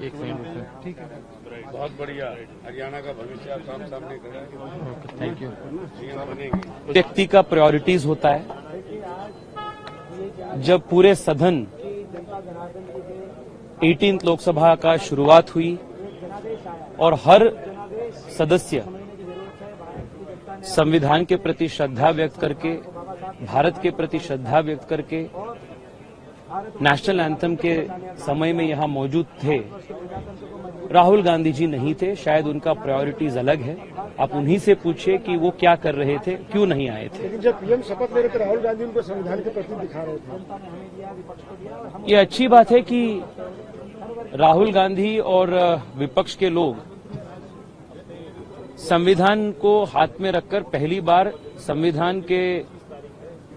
एक सेकंड। ठीक है, बहुत बढ़िया। हरियाणा का भविष्य आप सामने करेंगे। Thank you. सीएम बनेंगे। व्यक्ति का प्रायोरिटीज होता है। जब पूरे सदन 18th लोकसभा का शुरुआत हुई और हर सदस्य संविधान के प्रति श्रद्धा व्यक्त करके, भारत के प्रति श्रद्धा व्यक्त करके नेशनल एंथम के समय में यहां मौजूद थे, राहुल गांधी जी नहीं थे। शायद उनका प्रायोरिटीज अलग है। आप उन्हीं से पूछिए कि वो क्या कर रहे थे, क्यों नहीं आए थे। लेकिन जब पीएम शपथ ले रहे थे राहुल गांधी उनको संविधान के प्रति दिखा रहे थे। ये अच्छी बात है कि राहुल गांधी और विपक्ष के लोग संविधान को हाथ में रखकर पहली बार संविधान के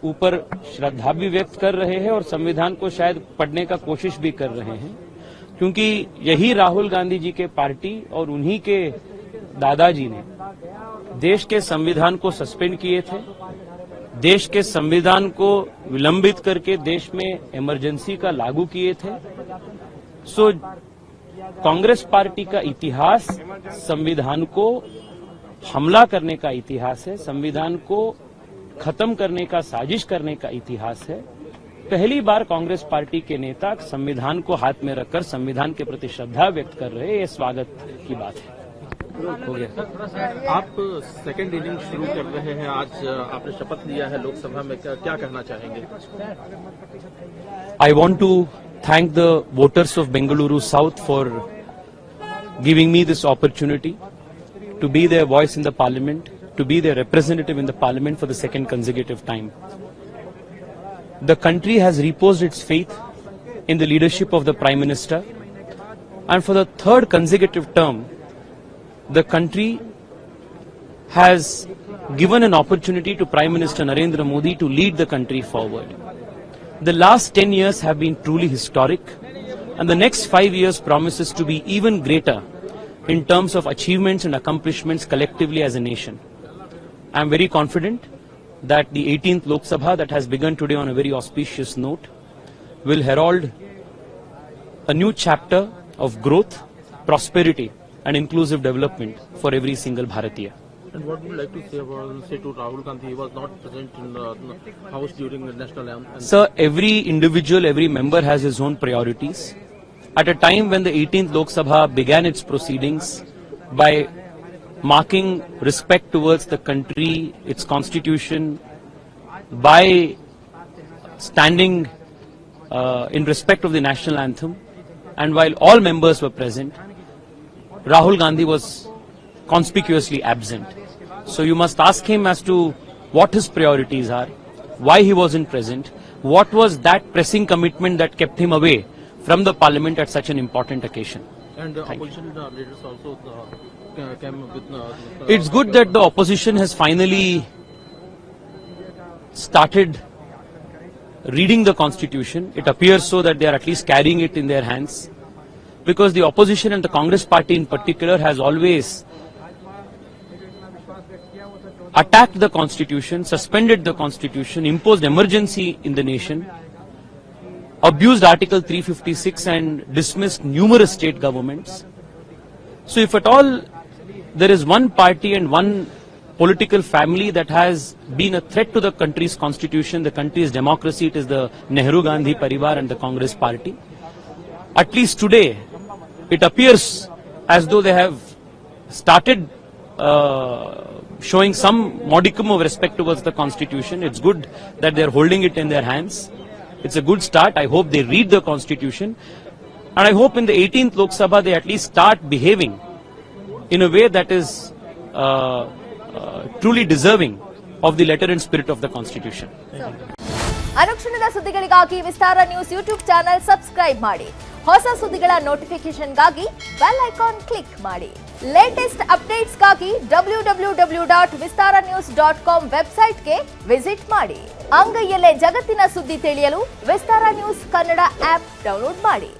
ऊपर श्रद्धा भी व्यक्त कर रहे हैं और संविधान को शायद पढ़ने का कोशिश भी कर रहे हैं, क्योंकि यही राहुल गांधी जी के पार्टी और उन्हीं के दादाजी ने देश के संविधान को सस्पेंड किए थे, देश के संविधान को विलंबित करके देश में इमरजेंसी का लागू किए थे। सो कांग्रेस पार्टी का इतिहास संविधान को हमला करने का इतिहास है, संविधान को खत्म करने का, साजिश करने का इतिहास है। पहली बार कांग्रेस पार्टी के नेता संविधान को हाथ में रखकर संविधान के प्रति श्रद्धा व्यक्त कर रहे हैं, ये स्वागत की बात है। हो गया। आप सेकंड इनिंग शुरू कर रहे हैं, आज आपने शपथ लिया है लोकसभा में, क्या कहना चाहेंगे? I want to thank the voters of Bengaluru South for giving me this opportunity to be their voice in the parliament, to be their representative in the parliament for the second consecutive time. The country has reposed its faith in the leadership of the Prime Minister, and for the third consecutive term, the country has given an opportunity to Prime Minister Narendra Modi to lead the country forward. The last 10 years have been truly historic, and the next 5 years promises to be even greater in terms of achievements and accomplishments collectively as a nation. I am very confident that the 18th Lok Sabha that has begun today on a very auspicious note will herald a new chapter of growth, prosperity and inclusive development for every single Bharatiya. And what would you like to say to Rahul Gandhi? He was not present in the house during the national anthem. Sir, every individual, every member has his own priorities. At a time when the 18th Lok Sabha began its proceedings by marking respect towards the country, its constitution, by standing in respect of the national anthem, and while all members were present, Rahul Gandhi was conspicuously absent. So you must ask him as to what his priorities are, why he wasn't present, what was that pressing commitment that kept him away from the parliament at such an important occasion. And the opposition leaders also came with... It's good that the opposition has finally started reading the constitution. It appears so that they are at least carrying it in their hands, because the opposition and the Congress party in particular has always attacked the constitution, suspended the constitution, imposed emergency in the nation, abused Article 356 and dismissed numerous state governments. So if at all there is one party and one political family that has been a threat to the country's constitution, the country's democracy, it is the Nehru Gandhi Parivar and the Congress party. At least today, it appears as though they have started showing some modicum of respect towards the constitution. It's good that they're holding it in their hands. It's a good start. I hope they read the constitution, and I hope in the 18th Lok Sabha they at least start behaving in a way that is truly deserving of the letter and spirit of the constitution. ಅನುಕ್ಷಣದ ಸುದ್ದಿಗಳಿಗಾಗಿ ವಿಸ್ತಾರ news YouTube channel subscribe ಮಾಡಿ. ಹೊಸ ಸುದ್ದಿಗಳ ನೋಟಿಫಿಕೇಶನ್ಗಾಗಿ bell icon click ಮಾಡಿ. Latest ಅಪ್ಡೇಟ್ಸ್ಗಾಗಿ www.vistaranews.com ವೆಬ್ಸೈಟ್ಗೆ visit ಮಾಡಿ. ಅಂಗೈಯಲ್ಲೇ ಜಗತ್ತಿನ ಸುದ್ದಿ ತಿಳಿಯಲು ವಿಸ್ತಾರ ನ್ಯೂಸ್ ಕನ್ನಡ ಆಪ್ ಡೌನ್ಲೋಡ್ ಮಾಡಿ.